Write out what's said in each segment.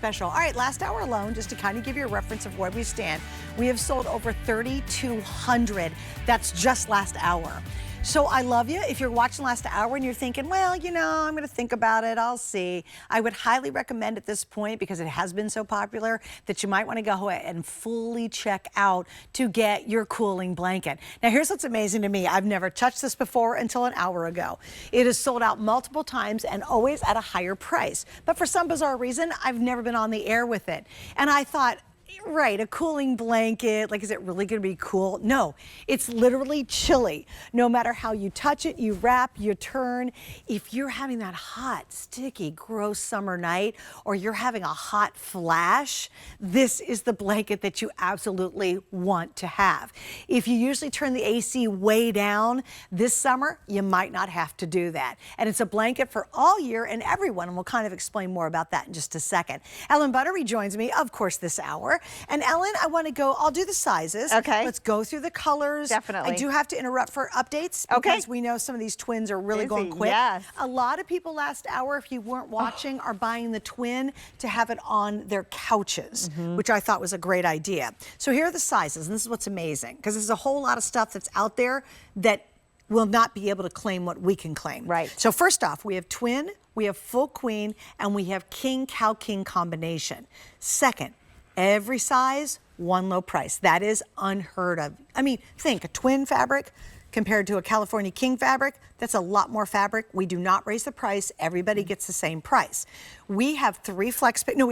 Special. All right, last hour alone, just to kind of give you a reference of where we stand, we have sold over 3,200. That's just last hour. So I love you. If you're watching last hour and you're thinking, well, you know, I'm going to think about it, I'll see. I would highly recommend at this point, because it has been so popular, that you might want to go ahead and fully check out to get your cooling blanket. Now, here's what's amazing to me. I've never touched this before until an hour ago. It is sold out multiple times and always at a higher price. But for some bizarre reason, I've never been on the air with it. And I thought, right, a cooling blanket, like, is it really going to be cool? No, it's literally chilly. No matter how you touch it, you wrap, you turn. If you're having that hot, sticky, gross summer night, or you're having a hot flash, this is the blanket that you absolutely want to have. If you usually turn the AC way down, this summer, you might not have to do that. And it's a blanket for all year and everyone, and we'll kind of explain more about that in just a second. Ellen Buttery joins me, of course, this hour. And Ellen, I want to go, I'll do the sizes. Okay. Let's go through the colors. Definitely. I do have to interrupt for updates because we know some of these twins are really going quick. Yes. A lot of people last hour, if you weren't watching, are buying the twin to have it on their couches, which I thought was a great idea. So here are the sizes, and this is what's amazing, because there's a whole lot of stuff that's out there that will not be able to claim what we can claim. Right. So first off, we have twin, we have full queen, and we have king, cow, king combination. Second, every size, one low price. That is unheard of. I mean, think a twin fabric compared to a California king fabric, that's a lot more fabric. We do not raise the price. Everybody gets the same price. We have we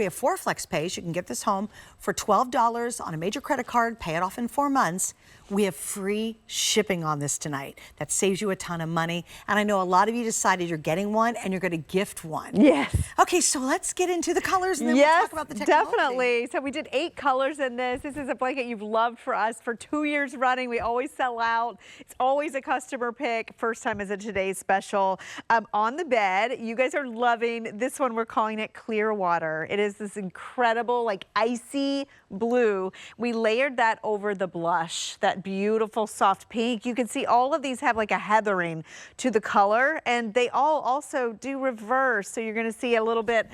have 4 flex pays. You can get this home for $12 on a major credit card, pay it off in 4 months. We have free shipping on this tonight. That saves you a ton of money. And I know a lot of you decided you're getting one and you're going to gift one. Yes. Okay, so let's get into the colors and then we'll talk about the technology. Definitely. So we did 8 colors in this. This is a blanket you've loved for us for 2 years running. We always sell out. It's always a customer pick. First time is a today's special. On the bed, you guys are loving this one. We're calling it Clear Water. It is this incredible, like, icy blue. We layered that over the blush, that beautiful soft pink. You can see all of these have like a heathering to the color, and they all also do reverse. So you're going to see a little bit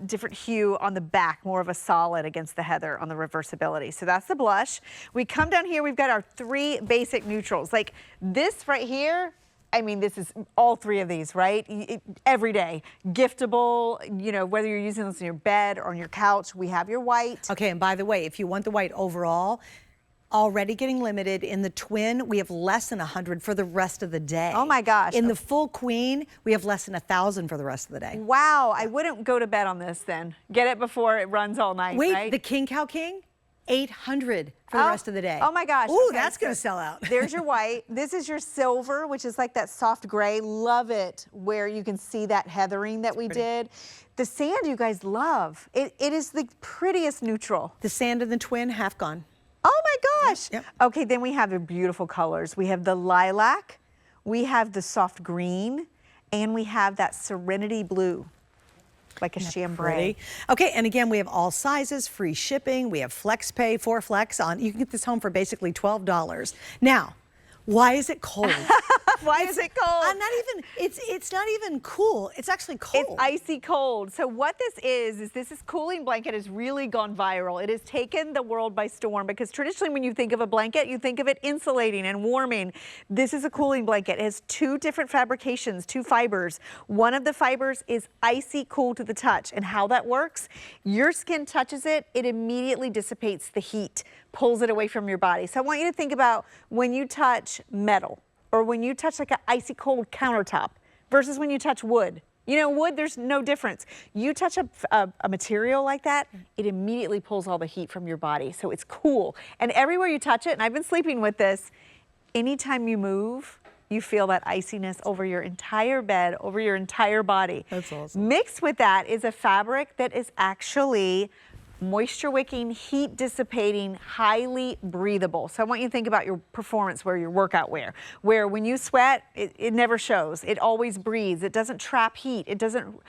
different hue on the back, more of a solid against the heather on the reversibility. So that's the blush. We come down here, we've got our 3 basic neutrals. Like this right here, I mean, this is all 3 of these, right? Every day, giftable, you know, whether you're using this on your bed or on your couch. We have your white. Okay, and by the way, if you want the white overall, already getting limited. In the twin, we have less than 100 for the rest of the day. Oh my gosh. In the full queen, we have less than 1,000 for the rest of the day. Wow, I wouldn't go to bed on this then. Get it before it runs all night, Wait, right? the king, cow, king? 800 for the rest of the day. Oh my gosh. Ooh, okay, that's going to sell out. There's your white. This is your silver, which is like that soft gray. Love it, where you can see that heathering that we did. The sand you guys love. It is the prettiest neutral. The sand and the twin, half gone. Oh my gosh. Yep. Okay, then we have the beautiful colors. We have the lilac, we have the soft green, and we have that serenity blue. Like a chambray. Okay, and again, we have all sizes, free shipping. We have flex pay, 4 flex on. You can get this home for basically $12. Now, why is it cold? Why is it cold? It's not even cool. It's actually cold. It's icy cold. So what this is this cooling blanket has really gone viral. It has taken the world by storm, because traditionally when you think of a blanket, you think of it insulating and warming. This is a cooling blanket. It has 2 different fabrications, 2 fibers. One of the fibers is icy cool to the touch. And how that works, your skin touches it, it immediately dissipates the heat, pulls it away from your body. So I want you to think about when you touch metal, or when you touch like an icy cold countertop versus when you touch wood. You know, wood, there's no difference. You touch a material like that, it immediately pulls all the heat from your body. So it's cool. And everywhere you touch it, and I've been sleeping with this, anytime you move, you feel that iciness over your entire bed, over your entire body. That's awesome. Mixed with that is a fabric that is actually moisture wicking, heat dissipating, highly breathable. So I want you to think about your performance wear, your workout wear, where when you sweat, it never shows. It always breathes. It doesn't trap heat. It doesn't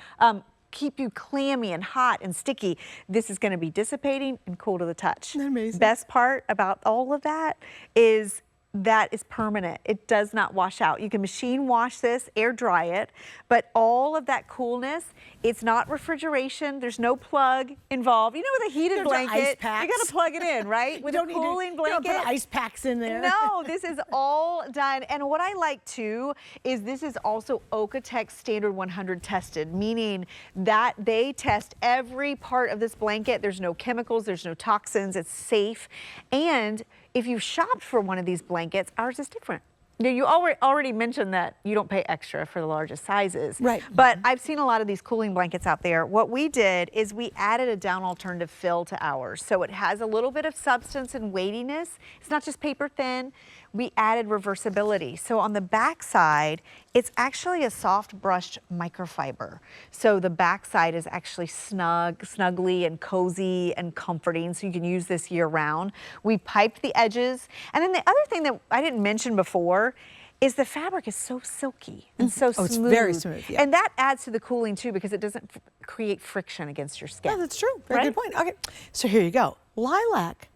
keep you clammy and hot and sticky. This is going to be dissipating and cool to the touch. Isn't that amazing? Best part about all of that is that is permanent. It does not wash out. You can machine wash this, air dry it, but all of that coolness, it's not refrigeration. There's no plug involved. You know, with a heated blanket, you got to plug it in, right? With a cooling blanket. You don't put ice packs in there. No, this is all done. And what I like too is this is also Okotek Standard 100 tested, meaning that they test every part of this blanket. There's no chemicals, there's no toxins, it's safe. And if you've shopped for one of these blankets, ours is different. You already mentioned that you don't pay extra for the largest sizes. Right. But I've seen a lot of these cooling blankets out there. What we did is we added a down alternative fill to ours. So it has a little bit of substance and weightiness. It's not just paper thin. We added reversibility. So on the back side, it's actually a soft brushed microfiber. So the back side is actually snuggly and cozy and comforting. So you can use this year round. We piped the edges. And then the other thing that I didn't mention before is the fabric is so silky and so smooth. It's very smooth, yeah. And that adds to the cooling too because it doesn't create friction against your skin. Yeah, that's true. Very good point. Okay, so here you go. Lilac.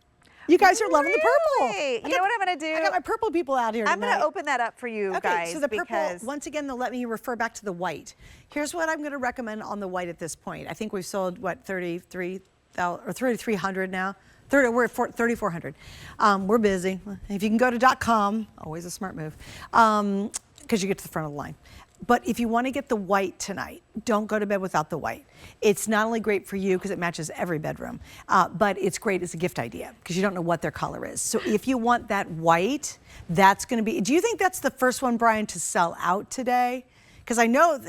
You guys are loving the purple. You know what I'm going to do? I got my purple people out here tonight. I'm going to open that up for you guys. So the purple, once again, they'll let me refer back to the white. Here's what I'm going to recommend on the white at this point. I think we've sold, what, 3,300 now? We're at 3,400. We're busy. If you can go to .com, always a smart move, because you get to the front of the line. But if you want to get the white tonight, don't go to bed without the white. It's not only great for you because it matches every bedroom, but it's great as a gift idea because you don't know what their color is. So if you want that white, that's going to be, do you think that's the first one, Brian, to sell out today? Because I know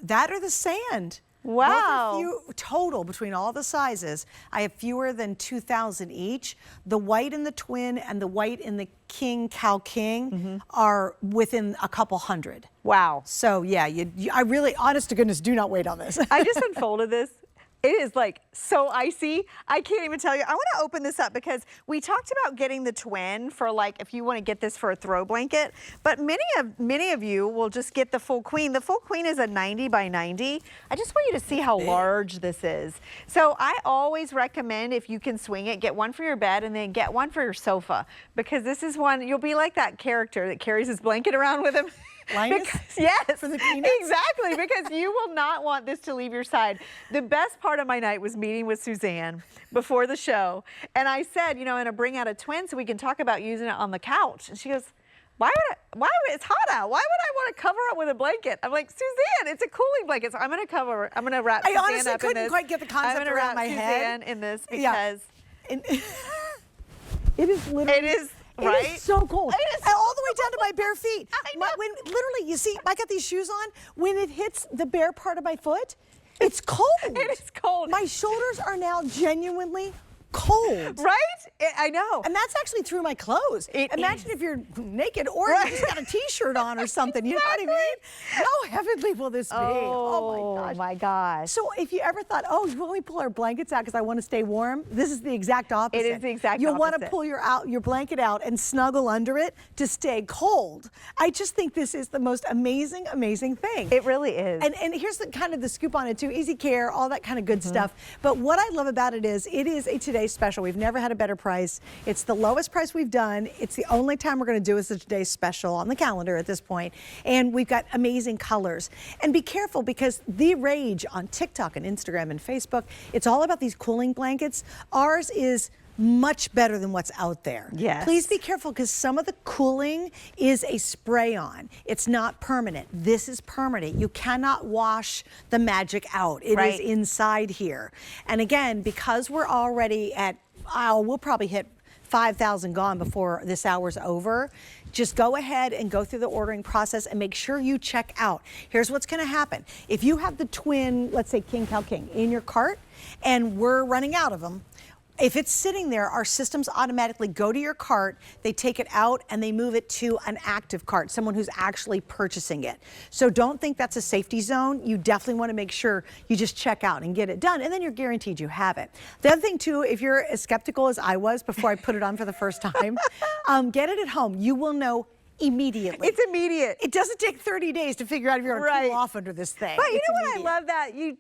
that or the sand. Wow. Total between all the sizes, I have fewer than 2,000 each. The white in the twin and the white in the king, cow king are within a couple hundred. Wow. So yeah, I really, honest to goodness, do not wait on this. I just unfolded this. It is like so icy. I can't even tell you. I want to open this up because we talked about getting the twin for like if you want to get this for a throw blanket, but many of you will just get the full queen. The full queen is a 90 by 90. I just want you to see how large this is. So I always recommend if you can swing it, get one for your bed and then get one for your sofa because this is one, you'll be like that character that carries his blanket around with him. Yes, for the peanuts? Exactly, because you will not want this to leave your side. The best part of my night was meeting with Suzanne before the show, and I said, you know, I'm gonna bring out a twin so we can talk about using it on the couch. And she goes, why would it's hot out? Why would I want to cover it with a blanket? I'm like, Suzanne, it's a cooling blanket. So I'm gonna wrap Suzanne honestly up in this. couldn't quite get the concept around my head. Suzanne in this because it is literally. It is. Right? It is so cold. It is and all the way down to my bare feet. I know. When literally, you see, I got these shoes on. When it hits the bare part of my foot, it's cold. It is cold. My shoulders are now genuinely cold. Right? I know. And that's actually through my clothes. Imagine if you're naked or you just got a t-shirt on or something. You know what I mean? How heavenly will this be? Oh my gosh. Oh my gosh. So if you ever thought, oh, when we pull our blankets out because I want to stay warm, this is the exact opposite. It is the exact You'll opposite. want to pull your blanket out and snuggle under it to stay cold. I just think this is the most amazing, amazing thing. It really is. And here's the kind of the scoop on it too. Easy care, all that kind of good stuff. But what I love about it is a today's special. We've never had a better price. It's the lowest price we've done. It's the only time we're going to do is a today's special on the calendar at this point. And we've got amazing colors. And be careful because the rage on TikTok and Instagram and Facebook, it's all about these cooling blankets. Ours is much better than what's out there. Yes. Please be careful because some of the cooling is a spray on. It's not permanent. This is permanent. You cannot wash the magic out. It is inside here. And again, because we're already at, we'll probably hit 5,000 gone before this hour's over. Just go ahead and go through the ordering process and make sure you check out. Here's what's going to happen. If you have the twin, let's say King Cow King, in your cart and we're running out of them, if it's sitting there, our systems automatically go to your cart, they take it out and they move it to an active cart, someone who's actually purchasing it. So don't think that's a safety zone. You definitely want to make sure you just check out and get it done, and then you're guaranteed you have it. The other thing too, if you're as skeptical as I was before I put it on for the first time, get it at home. You will know immediately. It's immediate. It doesn't take 30 days to figure out if you're going to cool off under this thing. But you It's know immediate. what? I love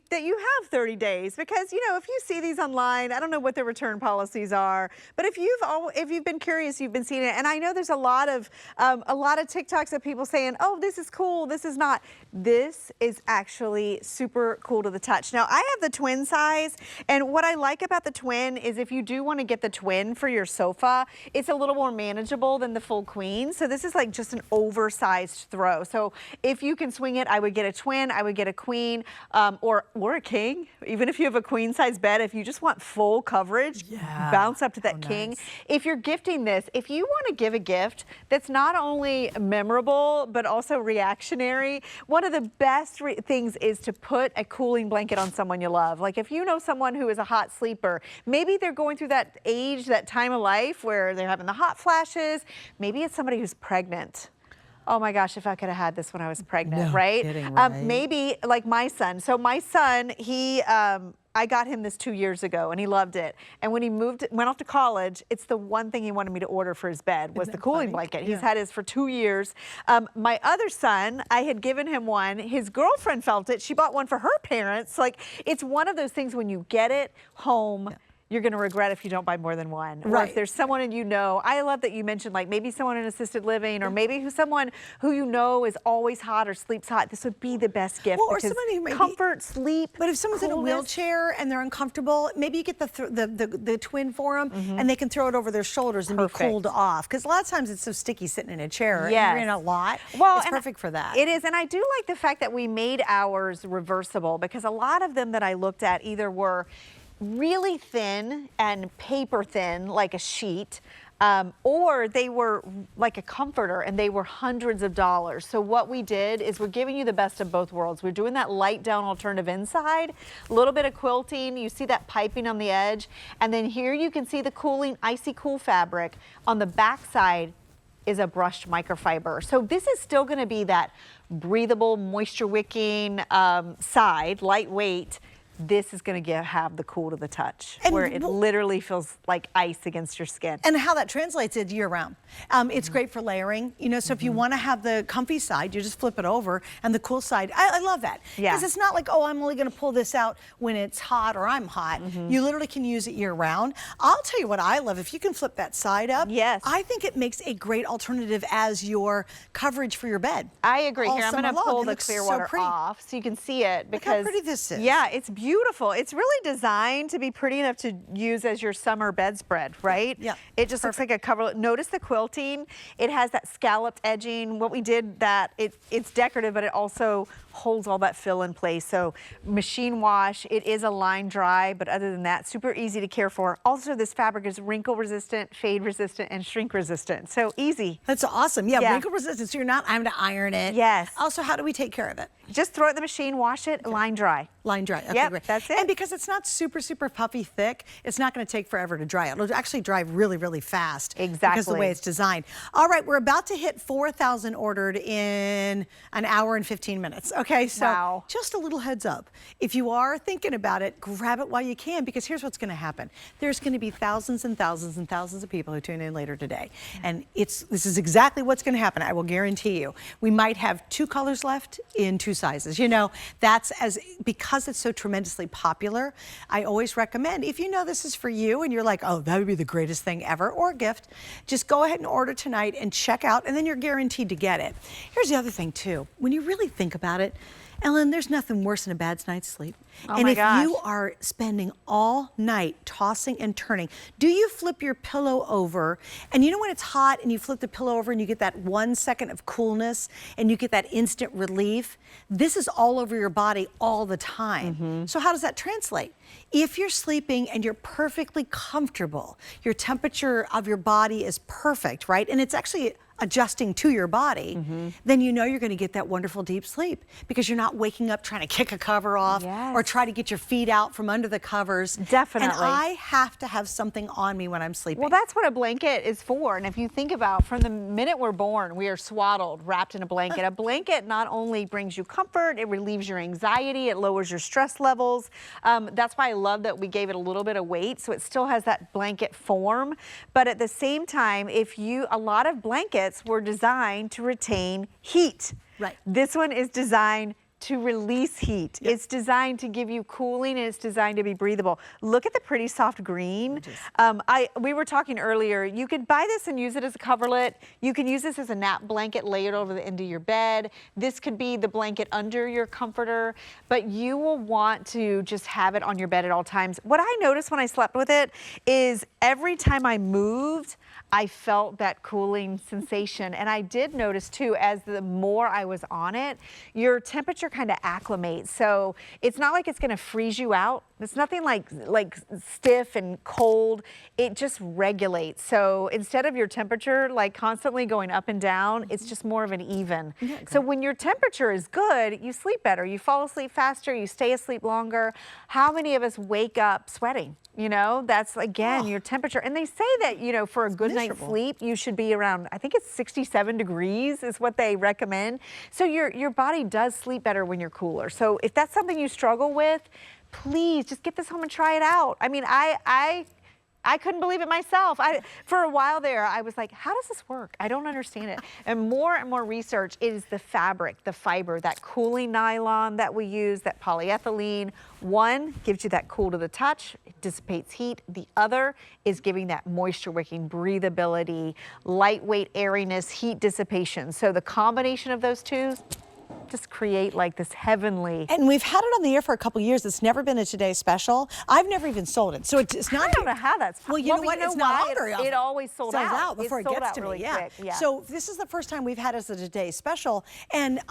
that you have 30 days because, you know, if you see these online, I don't know what the return policies are, but if you've been curious, you've been seeing it. And I know there's a lot of TikToks of people saying, oh, this is cool, this is not. This is actually super cool to the touch. Now, I have the twin size, and what I like about the twin is if you do want to get the twin for your sofa, it's a little more manageable than the full queen. So this is like just an oversized throw. So if you can swing it, I would get a twin, I would get a queen, or a king. Even if you have a queen size bed, if you just want full coverage, bounce up to that king. Nice. If you're gifting this, if you want to give a gift that's not only memorable, but also reactionary, one of the best things is to put a cooling blanket on someone you love. Like if you know someone who is a hot sleeper, maybe they're going through that age, that time of life where they're having the hot flashes. Maybe it's somebody who's pregnant. Oh my gosh, if I could have had this when I was pregnant, No right? kidding, right? Maybe like my son. So my son, I got him this 2 years ago and he loved it. And when he went off to college, it's the one thing he wanted me to order for his bed was the cooling blanket. He's had his for 2 years. My other son, I had given him one. His girlfriend felt it. She bought one for her parents. Like it's one of those things when you get it home, you're going to regret if you don't buy more than one. Or if there's someone and you know, I love that you mentioned like maybe someone in assisted living or maybe someone who you know is always hot or sleeps hot. This would be the best gift. Well, or somebody who comfort, sleep. But if someone's in a wheelchair and they're uncomfortable, maybe you get the twin for them and they can throw it over their shoulders and be cooled off. Because a lot of times it's so sticky sitting in a chair. And you're in a lot. Well, it's perfect for that. It is. And I do like the fact that we made ours reversible because a lot of them that I looked at either were really thin and paper thin like a sheet, or they were like a comforter and they were hundreds of dollars. So what we did is we're giving you the best of both worlds. We're doing that light down alternative inside, a little bit of quilting. You see that piping on the edge. And then here you can see the cooling, icy cool fabric. On the back side is a brushed microfiber. So this is still gonna be that breathable, moisture wicking side, lightweight. This is going to have the cool to the touch, where it literally feels like ice against your skin. And how that translates is year round. It's great for layering, you know, so if you want to have the comfy side, you just flip it over, and the cool side, I love that. Because it's not like, oh, I'm only going to pull this out when it's hot or I'm hot. You literally can use it year round. I'll tell you what I love, if you can flip that side up, I think it makes a great alternative as your coverage for your bed. I agree. Here, I'm going to pull the clear water off so you can see it. Because, look how pretty this is. Yeah, it's beautiful. It's really designed to be pretty enough to use as your summer bedspread, right? Yeah. It just looks like a cover. Notice the quilting. It has that scalloped edging. What we did it's decorative, but it also holds all that fill in place. So machine wash, it is a line dry, but other than that, super easy to care for. Also, this fabric is wrinkle resistant, fade resistant, and shrink resistant. So easy. That's awesome. Yeah, wrinkle resistant, so you're not having to iron it. Yes. Also, how do we take care of it? Just throw it in the machine, wash it, line dry. Line dry. Okay, great. That's it. And because it's not super, super puffy thick, it's not going to take forever to dry. It'll actually dry really, really fast. Exactly. Because of the way it's designed. All right, we're about to hit 4,000 ordered in an hour and 15 minutes. Okay, so just a little heads up. If you are thinking about it, grab it while you can, because here's what's going to happen. There's going to be thousands and thousands and thousands of people who tune in later today. And this is exactly what's going to happen. I will guarantee you. We might have 2 colors left in 2 sizes. You know, because it's so tremendously popular, I always recommend, if you know this is for you and you're like, oh, that would be the greatest thing ever, or a gift, just go ahead and order tonight and check out, and then you're guaranteed to get it. Here's the other thing too. When you really think about it, Ellen, there's nothing worse than a bad night's sleep. Oh my gosh. If you are spending all night tossing and turning, do you flip your pillow over? And you know when it's hot and you flip the pillow over and you get that 1 second of coolness and you get that instant relief? This is all over your body all the time. So how does that translate? If you're sleeping and you're perfectly comfortable, your temperature of your body is perfect, right? And it's actually adjusting to your body, then you know you're going to get that wonderful deep sleep because you're not waking up trying to kick a cover off or try to get your feet out from under the covers. Definitely. And I have to have something on me when I'm sleeping. Well, that's what a blanket is for. And if you think about from the minute we're born, we are swaddled, wrapped in a blanket. A blanket not only brings you comfort, it relieves your anxiety, it lowers your stress levels. That's why I love that we gave it a little bit of weight so it still has that blanket form. But at the same time, a lot of blankets, blankets were designed to retain heat. Right. This one is designed to release heat. Yep. It's designed to give you cooling, and it's designed to be breathable. Look at the pretty soft green. We were talking earlier, you could buy this and use it as a coverlet. You can use this as a nap blanket, lay it over the end of your bed. This could be the blanket under your comforter, but you will want to just have it on your bed at all times. What I noticed when I slept with it is every time I moved, I felt that cooling sensation. And I did notice too, as the more I was on it, your temperature kind of acclimates. So it's not like it's gonna freeze you out. It's nothing like stiff and cold. It just regulates. So instead of your temperature like constantly going up and down, it's just more of an even. Yeah, so when your temperature is good, you sleep better. You fall asleep faster, you stay asleep longer. How many of us wake up sweating? You know, that's again your temperature. And they say that, you know, for a good night's sleep, you should be around, I think it's 67 degrees is what they recommend. So your body does sleep better when you're cooler. So if that's something you struggle with, please just get this home and try it out. I mean, I couldn't believe it myself. For a while there, I was like, how does this work? I don't understand it. And more research is the fabric, the fiber, that cooling nylon that we use, that polyethylene. One gives you that cool to the touch, it dissipates heat. The other is giving that moisture wicking, breathability, lightweight airiness, heat dissipation. So the combination of those two just create like this heavenly. And we've had it on the air for a couple years. It's never been a Today Special. I've never even sold it. So it's not. I don't know how that's. Well, you know what? It's not very often. It always sold out before it gets to me. Yeah. So this is the first time we've had it as a Today Special. And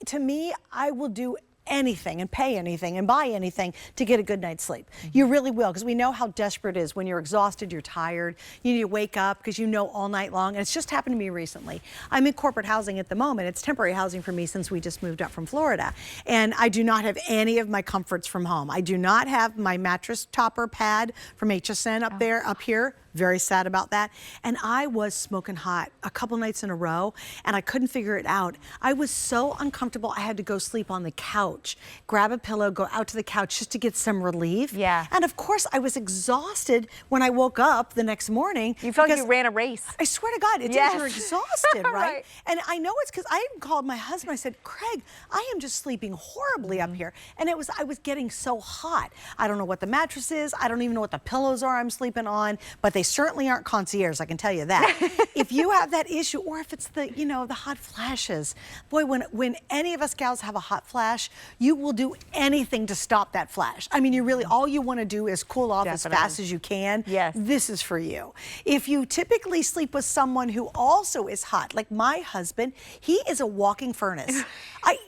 to me, I will do anything and pay anything and buy anything to get a good night's sleep. You really will, because we know how desperate it is when you're exhausted, you're tired, you need to wake up because you know all night long. And it's just happened to me recently. I'm in corporate housing at the moment. It's temporary housing for me since we just moved up from Florida. And I do not have any of my comforts from home. I do not have my mattress topper pad from HSN up here. Very sad about that. And I was smoking hot a couple nights in a row, and I couldn't figure it out. I was so uncomfortable, I had to go sleep on the couch, grab a pillow, go out to the couch just to get some relief. Yeah. And of course, I was exhausted when I woke up the next morning. You felt like you ran a race. I swear to God, it's yes. you're exhausted, right? Right? And I know it's because I even called my husband. I said, Craig, I am just sleeping horribly up here. And I was getting so hot. I don't know what the mattress is. I don't even know what the pillows are I'm sleeping on, but they certainly aren't Concierge, I can tell you that. If you have that issue, or if it's the, you know, the hot flashes, boy, when any of us gals have a hot flash, you will do anything to stop that flash. I mean, you really, all you want to do is cool off as fast as you can. Yes. This is for you. If you typically sleep with someone who also is hot, like my husband, he is a walking furnace.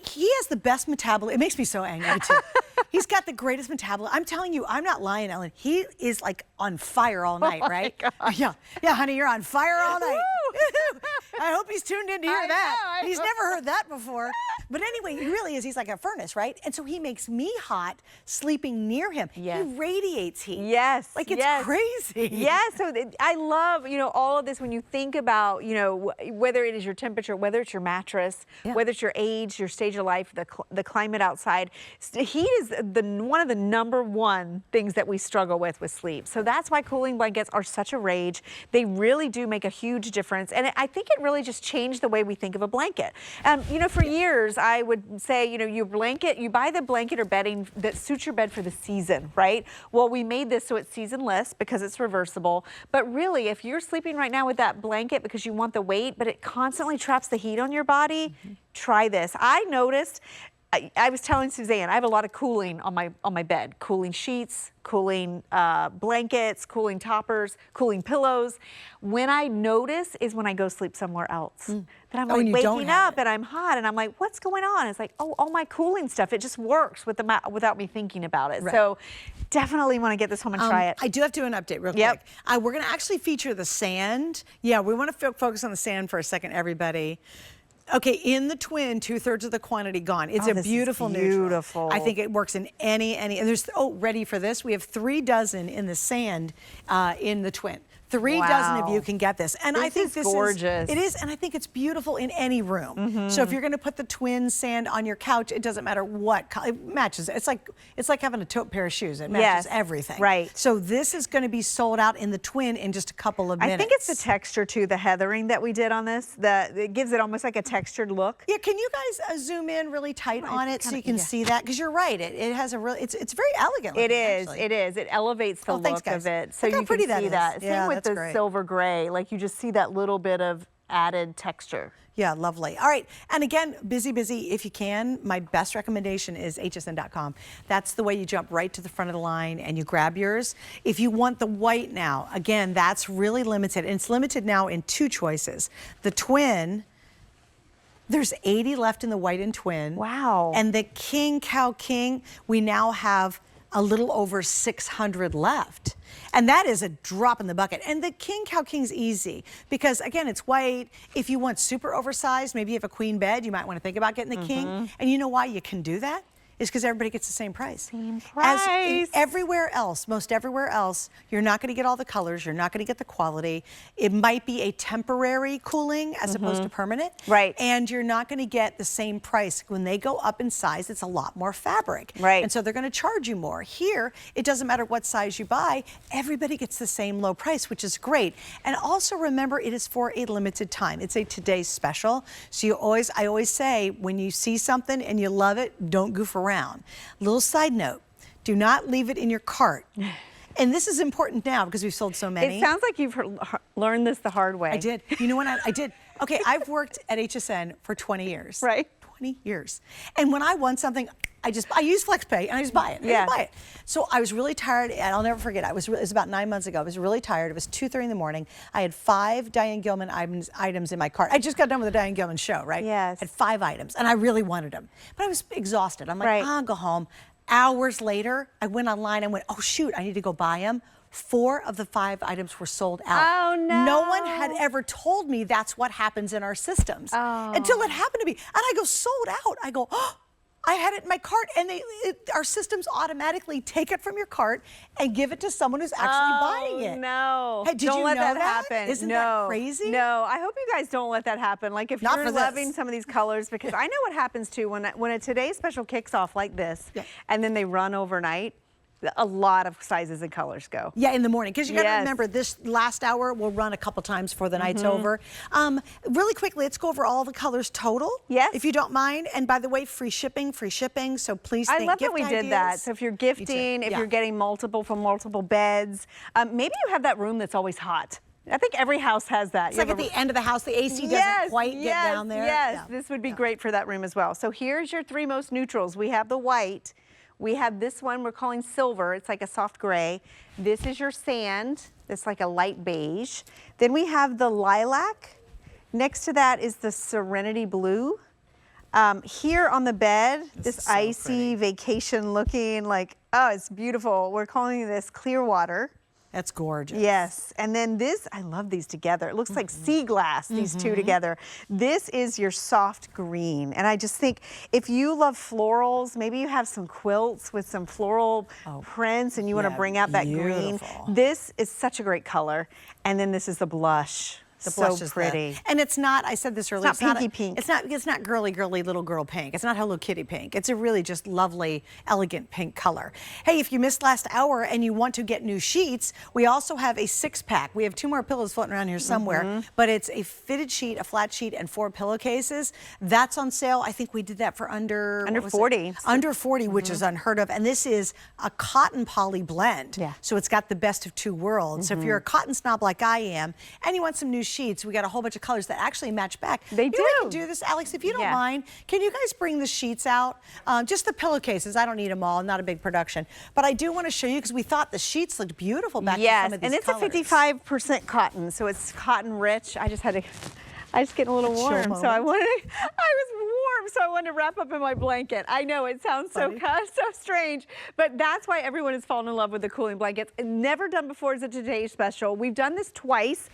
He has the best metabolism. It makes me so angry too. He's got the greatest metabolism. I'm telling you, I'm not lying, Ellen. He is like on fire all night, right? Yeah, honey, you're on fire all night. I hope he's tuned in to hear that. He's never heard that before. But anyway, he really is. He's like a furnace, right? And so he makes me hot sleeping near him. Yes. He radiates heat. Yes. Like it's crazy. Yes. So I love, you know, all of this when you think about, you know, whether it is your temperature, whether it's your mattress, whether it's your age, your stage of life, the climate outside. Heat is one of the #1 things that we struggle with sleep. So that's why cooling blankets are such a rage. They really do make a huge difference. And I think it really just changed the way we think of a blanket. You know, for years, I would say, you know, you buy the blanket or bedding that suits your bed for the season, right? Well, we made this so it's seasonless because it's reversible. But really, if you're sleeping right now with that blanket because you want the weight, but it constantly traps the heat on your body, try this. I noticed, I was telling Suzanne, I have a lot of cooling on my bed. Cooling sheets, cooling blankets, cooling toppers, cooling pillows. When I notice is when I go sleep somewhere else. Then I'm like waking up and I'm hot and I'm like, what's going on? It's like, oh, all my cooling stuff, it just works without me thinking about it. Right. So definitely want to get this home and try it. I do have to do an update real quick. We're going to actually feature the sand. Yeah, we want to focus on the sand for a second, everybody. Okay, in the twin, 2/3 of the quantity gone. It's a beautiful neutral. I think it works in any, and there's, ready for this? We have 3 dozen in the sand in the twin. 3 dozen of you can get this. And I think this is gorgeous. It is, and I think it's beautiful in any room. So if you're gonna put the twin sand on your couch, it doesn't matter what color, it matches. It's like having a taupe pair of shoes. It matches everything. Right. So this is gonna be sold out in the twin in just a couple of minutes. I think it's the texture too, the heathering that we did on this. It gives it almost like a textured look. Yeah, can you guys zoom in really tight on it so you can see that? Because you're right, it has a really, it's very elegant. It is, it is. It elevates the look of it. So you can see that. Same with the silver gray, like you just see that little bit of added texture. Yeah, lovely. All right, and again, busy, if you can, my best recommendation is hsn.com. That's the way you jump right to the front of the line and you grab yours. If you want the white now, again, that's really limited. And it's limited now in 2 choices. The twin, there's 80 left in the white and twin. Wow. And the king, cow, king, we now have a little over 600 left. And that is a drop in the bucket. And the king, cow, king's easy because again, it's white. If you want super oversized, maybe you have a queen bed, you might want to think about getting the king. And you know why you can do that? Is because everybody gets the same price. Same price. As everywhere else, most everywhere else, you're not going to get all the colors. You're not going to get the quality. It might be a temporary cooling as opposed to permanent. Right. And you're not going to get the same price. When they go up in size, it's a lot more fabric. Right. And so they're going to charge you more. Here, it doesn't matter what size you buy. Everybody gets the same low price, which is great. And also remember, it is for a limited time. It's a today's special. So I always say, when you see something and you love it, don't goof around. Little side note, do not leave it in your cart. And this is important now because we've sold so many. It sounds like you've learned this the hard way. I did. You know what? I did. Okay, I've worked at HSN for 20 years. Right. 20 years. And when I want something, I use FlexPay and I just buy it. Yeah. I just buy it. So I was really tired, and I'll never forget. It was about 9 months ago. I was really tired. It was 2:30 in the morning. I had 5 Diane Gilman items in my cart. I just got done with the Diane Gilman show, right? Yes. I had 5 items, and I really wanted them, but I was exhausted. I'm like, Right. I'll go home. Hours later, I went online and went, oh shoot, I need to go buy them. 4 of the 5 items were sold out. Oh, no. No one had ever told me that's what happens in our systems until it happened to me. And I go, sold out. I go, oh, I had it in my cart, and our systems automatically take it from your cart and give it to someone who's actually buying it. No. Hey, did don't you let know that happen. Isn't that crazy? No, I hope you guys don't let that happen. Like if Not you're for this. loving some of these colors, because I know what happens too when a today's special kicks off like this, and then they run overnight. A lot of sizes and colors go. Yeah, in the morning. Because you got to remember, this last hour will run a couple times before the night's over. Really quickly, let's go over all the colors total. Yes. If you don't mind. And by the way, free shipping. So please think I love that gift we ideas. did that. So if you're gifting, if you're getting multiple from multiple beds, maybe you have that room that's always hot. I think every house has that. It's like at the end of the house, the AC doesn't quite get down there. Yes, this would be great for that room as well. So here's your 3 most neutrals. We have the white. We have this one we're calling silver. It's like a soft gray. This is your sand. It's like a light beige. Then we have the lilac. Next to that is the serenity blue. Here on the bed, this so icy vacation looking, like, oh, it's beautiful. We're calling this clear water. That's gorgeous. Yes, and then this, I love these together. It looks like sea glass, these two together. This is your soft green. And I just think if you love florals, maybe you have some quilts with some floral prints and you want to bring out that green. This is such a great color. And then this is the blush. The blush is pretty. And it's not, I said this earlier, It's not pinky pink. It's not girly little girl pink. It's not Hello Kitty pink. It's a really just lovely, elegant pink color. Hey, if you missed last hour and you want to get new sheets, we also have a 6-pack. We have 2 more pillows floating around here somewhere, but it's a fitted sheet, a flat sheet, and 4 pillowcases. That's on sale. I think we did that for under 40. Under 40, which is unheard of. And this is a cotton poly blend. Yeah. So it's got the best of 2 worlds. So if you're a cotton snob like I am, and you want some new sheets, we got a whole bunch of colors that actually match back. They do. We can do this, Alex, if you don't mind. Can you guys bring the sheets out? Just the pillowcases. I don't need them all. Not a big production. But I do want to show you because we thought the sheets looked beautiful back in some of these and it's colors. a 55% cotton, so it's cotton rich. I just get a little warm, so I was warm. so I wanted to wrap up in my blanket. I know it sounds so strange, but that's why everyone has fallen in love with the cooling blankets. Never done before as a Today Special. We've done this twice.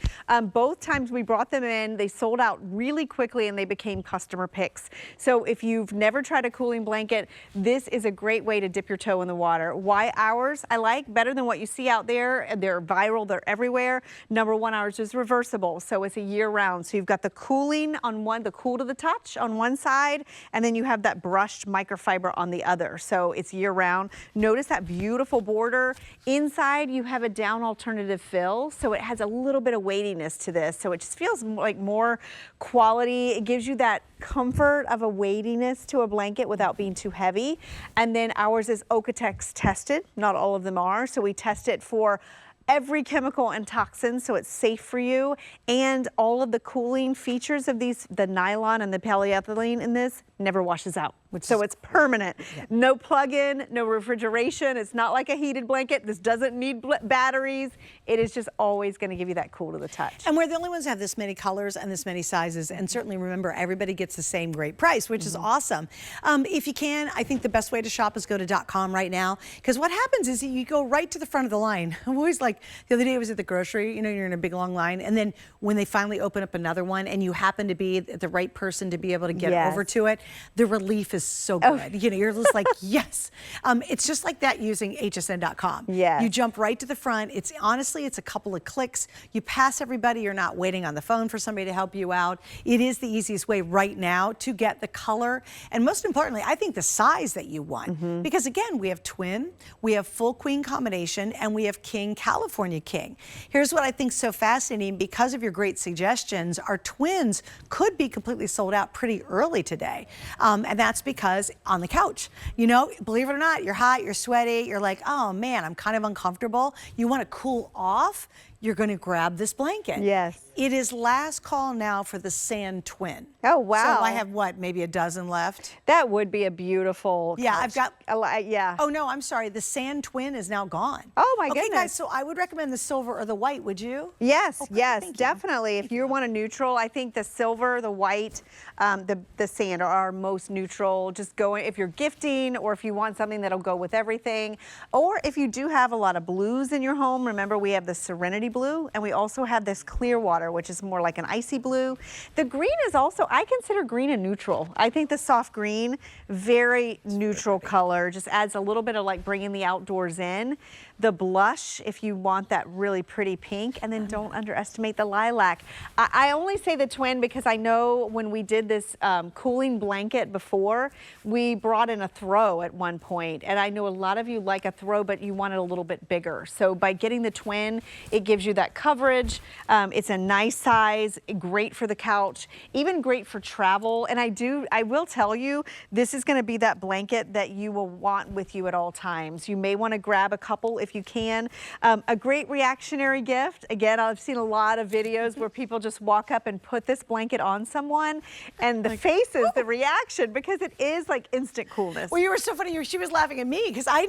Both times we brought them in, they sold out really quickly and they became customer picks. So if you've never tried a cooling blanket, this is a great way to dip your toe in the water. Why ours I like better than what you see out there? They're viral, they're everywhere. Number one, ours is reversible, so it's a year round. So you've got the cooling on one, the cool to the touch on one side, and then you have that brushed microfiber on the other. So it's year round. Notice that beautiful border. Inside you have a down alternative fill, so it has a little bit of weightiness to this. So it just feels like more quality. It gives you that comfort of a weightiness to a blanket without being too heavy. And then ours is Okotex tested. Not all of them are, so we test it for every chemical and toxin, so it's safe for you. And all of the cooling features of these, the nylon and the polyethylene in this, never washes out. So it's permanent. Yeah. No plug-in, no refrigeration. It's not like a heated blanket. This doesn't need batteries. It is just always going to give you that cool to the touch. And we're the only ones that have this many colors and this many sizes. And certainly remember, everybody gets the same great price, which is awesome. If you can, I think the best way to shop is go to .com right now. Because what happens is you go right to the front of the line. I'm always like, the other day I was at the grocery, you know, you're in a big long line. And then when they finally open up another one and you happen to be the right person to be able to get over to it, the relief is so good. You know, you're just like, yes. It's just like that using hsn.com. Yeah. You jump right to the front. It's honestly, it's a couple of clicks. You pass everybody. You're not waiting on the phone for somebody to help you out. It is the easiest way right now to get the color. And most importantly, I think the size that you want. Because again, we have twin, we have full queen combination, and we have king California king. Here's what I think is so fascinating. Because of your great suggestions, our twins could be completely sold out pretty early today. And that's because on the couch, you know, believe it or not, you're hot, you're sweaty, you're like, oh man, I'm kind of uncomfortable. You want to cool off, you're going to grab this blanket. Yes. It is last call now for the Sand Twin. Oh, wow. So I have what, maybe a dozen left? That would be a beautiful Yeah, couch. I've got, yeah. Oh no, I'm sorry, the Sand Twin is now gone. Oh my goodness. goodness. Okay guys, so I would recommend the silver or the white, would you? Yes, yes, Thank you. definitely. If you want a neutral, I think the silver, the white, the sand are our most neutral. Just going, if you're gifting or if you want something that'll go with everything, or if you do have a lot of blues in your home, remember we have the Serenity Blue, and we also have this clear water, which is more like an icy blue. The green is also, I consider green a neutral. I think the soft green, very neutral color, just adds a little bit of like bringing the outdoors in. The blush, if you want that really pretty pink, and then don't underestimate the lilac. I only say the twin because I know when we did this cooling blanket before, we brought in a throw at one point, and I know a lot of you like a throw, but you want it a little bit bigger. So by getting the twin, it gives you that coverage. It's a nice size, great for the couch, even great for travel. And I will tell you, this is going to be that blanket that you will want with you at all times. You may want to grab a couple if you can. A great reactionary gift. Again, I've seen a lot of videos where people just walk up and put this blanket on someone, and the faces, the reaction, because it is like instant coolness. Well, you were so funny. She was laughing at me because I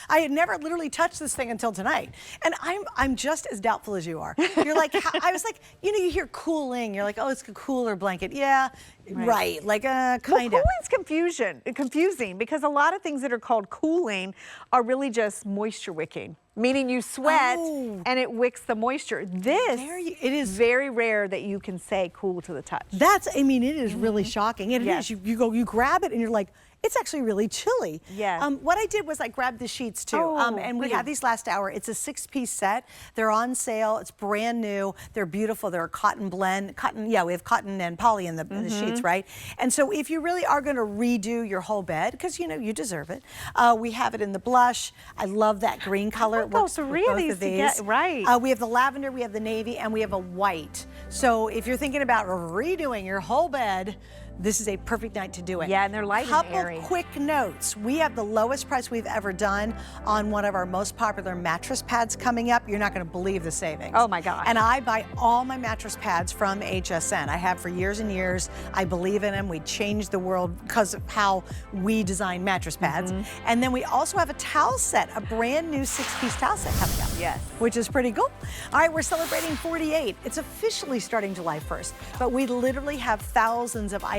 had never literally touched this thing until tonight, and I'm just as doubtful as you are. You're like, I was like, you know, you hear cooling. You're like, oh, it's a cooler blanket. Yeah. Right, like kind of. Well, cooling's confusing because a lot of things that are called cooling are really just moisture wicking, meaning you sweat and it wicks the moisture. This, it is very rare that you can say cool to the touch. That's, I mean, it is really shocking. And it is, you grab it and you're like, it's actually really chilly. Yes. What I did was I grabbed the sheets too. And we had these last hour. It's a 6-piece set. They're on sale. It's brand new. They're beautiful. They're a cotton blend. We have cotton and poly in the sheets, right? And so if you really are going to redo your whole bed, because you know you deserve it, we have it in the blush. I love that green color. It works with both of these. Right. We have the lavender, we have the navy, and we have a white. So if you're thinking about redoing your whole bed, this is a perfect night to do it. Yeah, and they're light and airy. Couple quick notes. We have the lowest price we've ever done on one of our most popular mattress pads coming up. You're not going to believe the savings. Oh my gosh. And I buy all my mattress pads from HSN. I have for years and years. I believe in them. We changed the world because of how we design mattress pads. And then we also have a towel set, a brand new 6-piece towel set coming up. Yes. Which is pretty cool. All right, we're celebrating 48. It's officially starting July 1st, but we literally have thousands of items